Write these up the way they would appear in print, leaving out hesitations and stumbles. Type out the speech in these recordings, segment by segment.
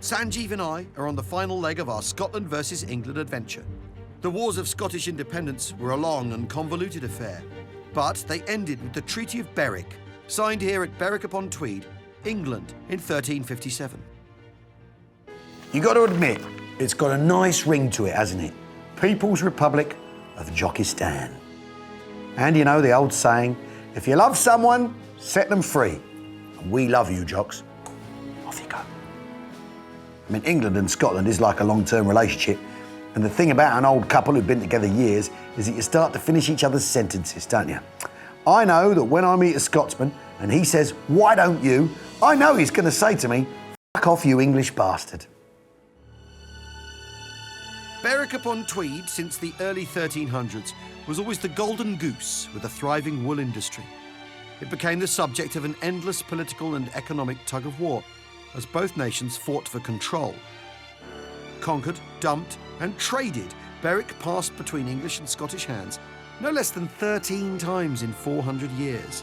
Sanjeev and I are on the final leg of our Scotland versus England adventure. The wars of Scottish independence were a long and convoluted affair, but they ended with the Treaty of Berwick, signed here at Berwick-upon-Tweed, England, in 1357. You got to admit, it's got a nice ring to it, hasn't it? People's Republic of Jockistan. And you know the old saying, if you love someone, set them free. And we love you, Jocks. Off you go. I mean, England and Scotland is like a long-term relationship, and the thing about an old couple who've been together years is that you start to finish each other's sentences, don't you? I know that when I meet a Scotsman and he says, "Why don't you?" I know he's going to say to me, "Fuck off, you English bastard." Berwick-upon-Tweed, since the early 1300s, was always the golden goose with a thriving wool industry. It became the subject of an endless political and economic tug-of-war, as both nations fought for control. Conquered, dumped and traded, Berwick passed between English and Scottish hands no less than 13 times in 400 years.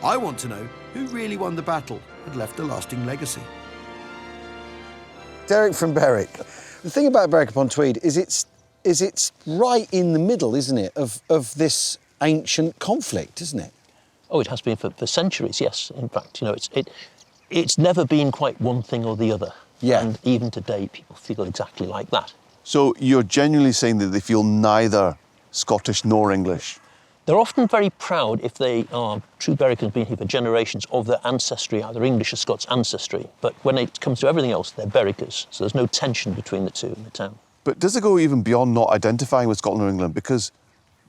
I want to know who really won the battle and left a lasting legacy. Derek from Berwick. The thing about Berwick-upon-Tweed is it's right in the middle, isn't it, of this ancient conflict, isn't it? Oh, it has been for centuries, yes. In fact, you know, it's never been quite one thing or the other. Yeah. And even today, people feel exactly like that. So you're genuinely saying that they feel neither Scottish nor English? They're often very proud, if they are true Berwickers, been here for generations, of their ancestry, either English or Scots ancestry. But when it comes to everything else, they're Berwickers. So there's no tension between the two in the town. But does it go even beyond not identifying with Scotland or England? Because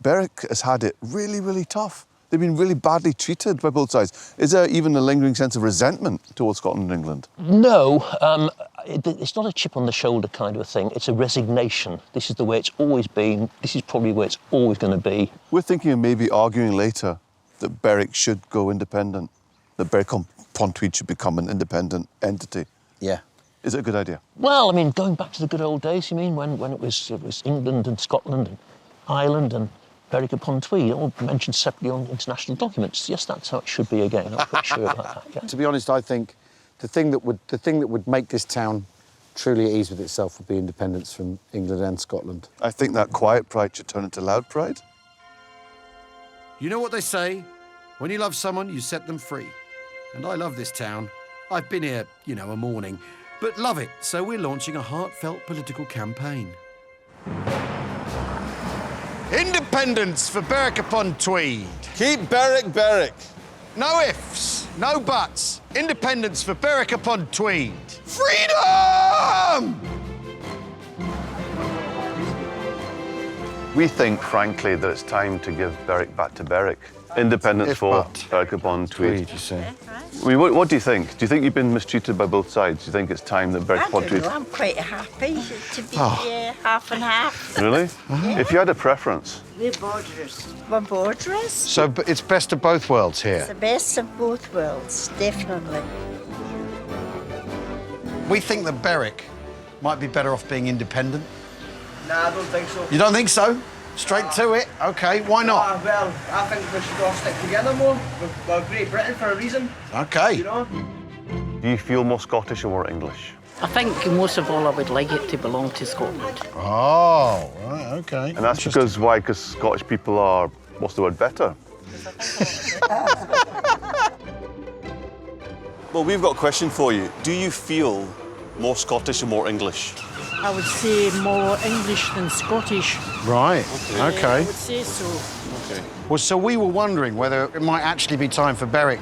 Berwick has had it really, really tough. They've been really badly treated by both sides. Is there even a lingering sense of resentment towards Scotland and England? No, it's not a chip on the shoulder kind of a thing. It's a resignation. This is the way it's always been. This is probably where it's always going to be. We're thinking of maybe arguing later that Berwick should go independent, that Berwick-upon-Tweed should become an independent entity. Yeah. Is it a good idea? Well, I mean, going back to the good old days, you mean, when it was England and Scotland and Ireland and Berwick-upon-Tweed, all mentioned separately on international documents. Yes, that's how it should be again. I'm quite sure about that. Yeah. To be honest, I think the thing that would make this town truly at ease with itself would be independence from England and Scotland. I think that quiet pride should turn into loud pride. You know what they say? When you love someone, you set them free. And I love this town. I've been here, you know, a morning, but love it. So we're launching a heartfelt political campaign. Independence for Berwick-upon-Tweed. Keep Berwick, Berwick. No ifs, no buts. Independence for Berwick-upon-Tweed. Freedom! We think, frankly, that it's time to give Berwick back to Berwick. Independence for Berwick-upon-Tweed. You say. I mean, what do you think? Do you think you've been mistreated by both sides? Do you think it's time that Berwick-upon-Tweed... I'm quite happy to be half and half. Really? Yeah. If you had a preference? We're borderers. We're borderers. So it's best of both worlds here. It's the best of both worlds, definitely. We think that Berwick might be better off being independent. Nah, I don't think so. You don't think so? Straight to it? OK, why not? Well, I think we should all stick together more. We're Great Britain for a reason. OK. You know? Do you feel more Scottish or more English? I think most of all I would like it to belong to Scotland. Oh, right, OK. And that's because, why? Because Scottish people are, what's the word, better? Well, we've got a question for you. Do you feel more Scottish or more English? I would say more English than Scottish. Right, I OK. would say so. Okay. Well, so we were wondering whether it might actually be time for Berwick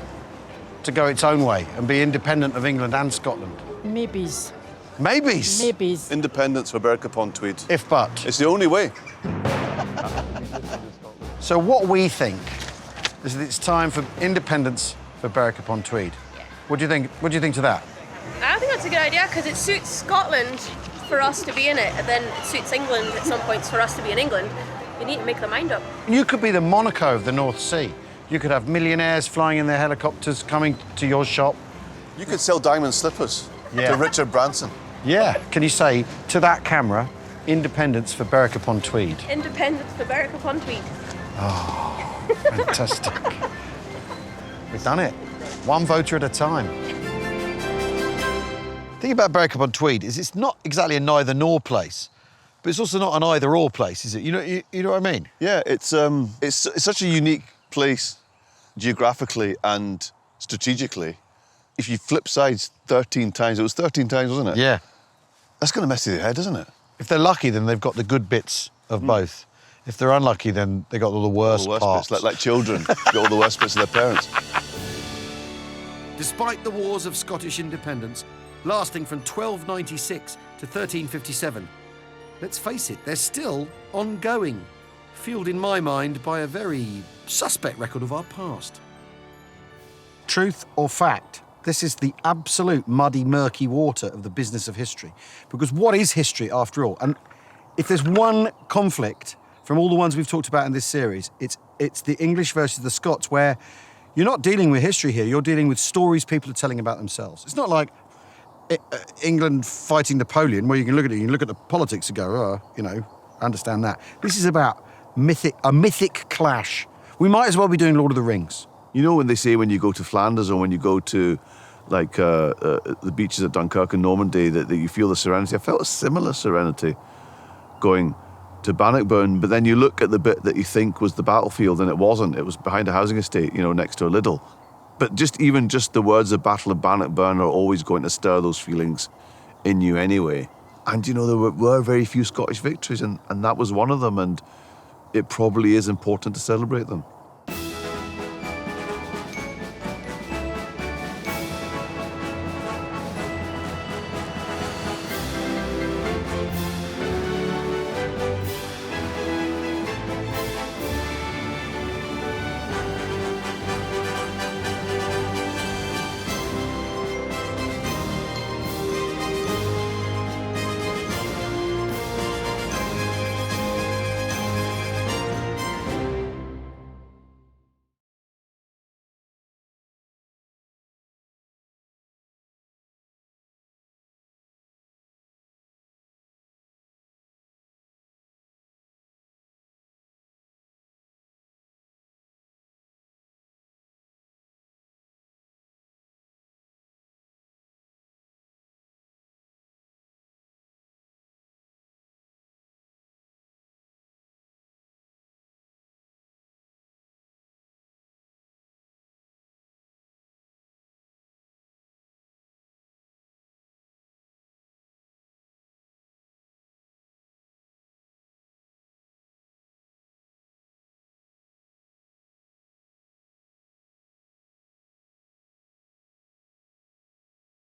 to go its own way and be independent of England and Scotland. Maybes. Maybes? Maybes. Independence for Berwick-upon-Tweed. If but. It's the only way. So what we think is that it's time for independence for Berwick-upon-Tweed. What do you think? What do you think to that? I think that's a good idea because it suits Scotland for us to be in it, and then it suits England at some points for us to be in England. We need to make their mind up. You could be the Monaco of the North Sea. You could have millionaires flying in their helicopters coming to your shop. You could sell diamond slippers Yeah. to Richard Branson. Yeah. Can you say to that camera, independence for Berwick-upon-Tweed? Independence for Berwick-upon-Tweed. Oh, fantastic. We've done it. One voter at a time. The thing about Berwick-upon-Tweed is it's not exactly a neither-nor place, but it's also not an either-or place, is it? You know what I mean? Yeah, it's such a unique place geographically and strategically. If you flip sides 13 times, it was 13 times, wasn't it? Yeah. That's going to mess with your head, isn't it? If they're lucky, then they've got the good bits of both. If they're unlucky, then they got all the worst, parts. Bits, like children, got all the worst bits of their parents. Despite the wars of Scottish independence, lasting from 1296 to 1357, let's face it, they're still ongoing, fueled in my mind by a very suspect record of our past. Truth or fact? This is the absolute muddy, murky water of the business of history. Because what is history after all? And if there's one conflict from all the ones we've talked about in this series, it's the English versus the Scots, where you're not dealing with history here, you're dealing with stories people are telling about themselves. It's not like England fighting Napoleon, where you can look at it, you can look at the politics and go, understand that. This is about a mythic clash. We might as well be doing Lord of the Rings. You know when they say when you go to Flanders or when you go to the beaches of Dunkirk and Normandy that you feel the serenity? I felt a similar serenity going to Bannockburn, but then you look at the bit that you think was the battlefield and it wasn't. It was behind a housing estate, next to a Lidl. But just the words of Battle of Bannockburn are always going to stir those feelings in you anyway. And there were very few Scottish victories and that was one of them, and it probably is important to celebrate them.